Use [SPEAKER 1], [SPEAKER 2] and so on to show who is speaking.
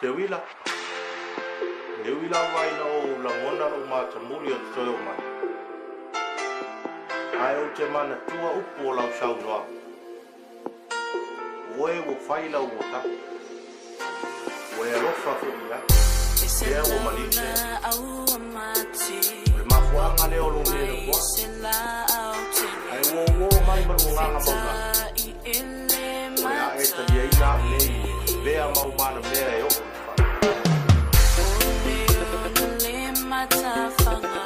[SPEAKER 1] Te wila vai na o la ngona o mata muri o te o mai. Ai o te mana tua upo o lau sau noa. Oe o whaila o ta. Oe rofa fuia. Ea o malise. Oe mafuanga leo lo mene kwa. Ai o mai maru nganga mauna. Oe a eta dia ina nei. Bea mau mana mea e o. Mata fanga